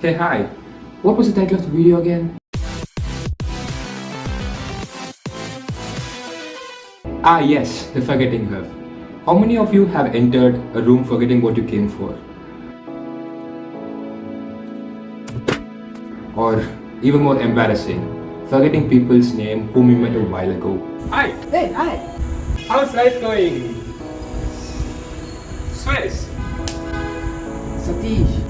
Hey, hi. What was the title of the video again? Ah, yes, the forgetting curve. How many of you have entered a room forgetting what you came for? Or even more embarrassing, forgetting people's name whom you met a while ago. Hi, Hey, hi. how's life going? Swiss, Satish.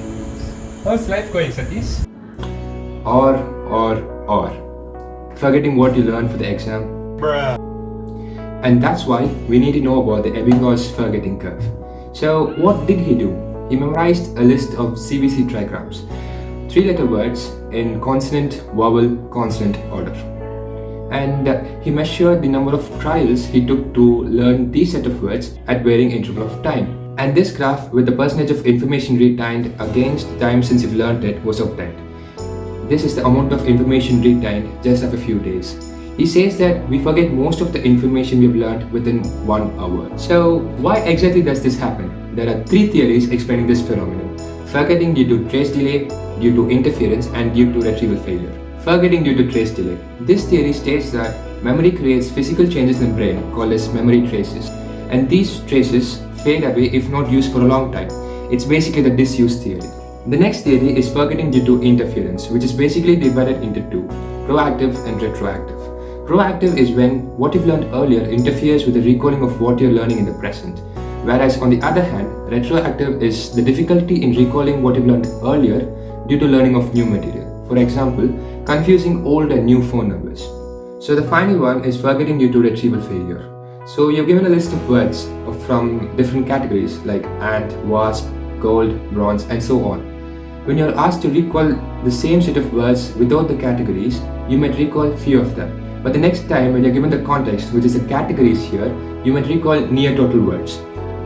how's life going, Satish? Or, forgetting what you learned for the exam. Bruh. And that's why we need to know about the Ebbinghaus forgetting curve. So, what did he do? He memorized a list of CVC trigrams, 3-letter words in consonant, vowel, consonant order. And he measured the number of trials he took to learn these set of words at varying interval of time. And this graph with the percentage of information retained against the time since you've learned it was obtained. This is the amount of information retained just after a few days. He says that we forget most of the information we've learned within 1 hour. So why exactly does this happen? There are 3 theories explaining this phenomenon. Forgetting due to trace delay, due to interference, and due to retrieval failure. Forgetting due to trace delay. This theory states that memory creates physical changes in the brain called as memory traces. And these traces fade away if not used for a long time. It's basically the disuse theory. The next theory is forgetting due to interference, which is basically divided into 2, proactive and retroactive. Proactive is when what you've learned earlier interferes with the recalling of what you're learning in the present. Whereas on the other hand, retroactive is the difficulty in recalling what you've learned earlier due to learning of new material. For example, confusing old and new phone numbers. So the final one is forgetting due to retrieval failure. So you're given a list of words from different categories like ant, wasp, gold, bronze, and so on. When you're asked to recall the same set of words without the categories, you might recall few of them. But the next time when you're given the context, which is the categories here, you might recall near total words.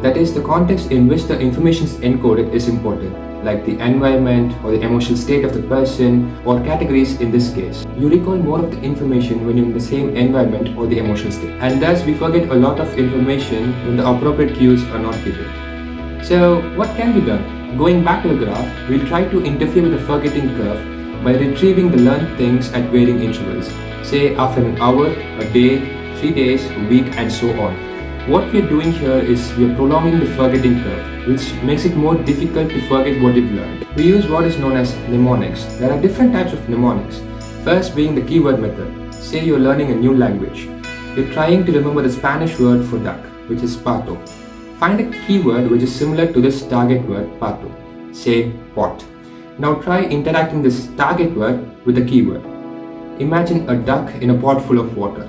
That is, the context in which the information is encoded is important, like the environment or the emotional state of the person, or categories in this case. You recall more of the information when you're in the same environment or the emotional state. And thus, we forget a lot of information when the appropriate cues are not given. So, what can be done? Going back to the graph, we'll try to interfere with the forgetting curve by retrieving the learned things at varying intervals, say after an hour, a day, 3 days, a week, and so on. What we're doing here is we're prolonging the forgetting curve, which makes it more difficult to forget what you've learned. We use what is known as mnemonics. There are different types of mnemonics. First being the keyword method. Say you're learning a new language. You're trying to remember the Spanish word for duck, which is pato. Find a keyword which is similar to this target word pato. Say pot. Now try interacting this target word with the keyword. Imagine a duck in a pot full of water.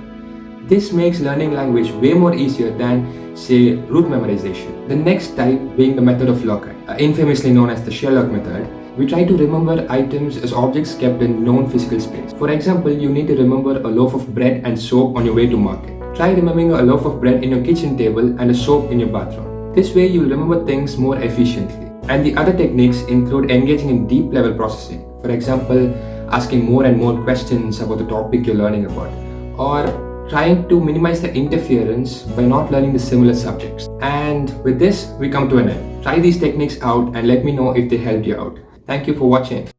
This makes learning language way more easier than, say, root memorization. The next type being the method of loci, infamously known as the Sherlock method. We try to remember items as objects kept in known physical space. For example, you need to remember a loaf of bread and soap on your way to market. Try remembering a loaf of bread in your kitchen table and a soap in your bathroom. This way you'll remember things more efficiently. And the other techniques include engaging in deep level processing. For example, asking more and more questions about the topic you're learning about, or trying to minimize the interference by not learning the similar subjects. And with this, we come to an end. Try these techniques out and let me know if they helped you out. Thank you for watching.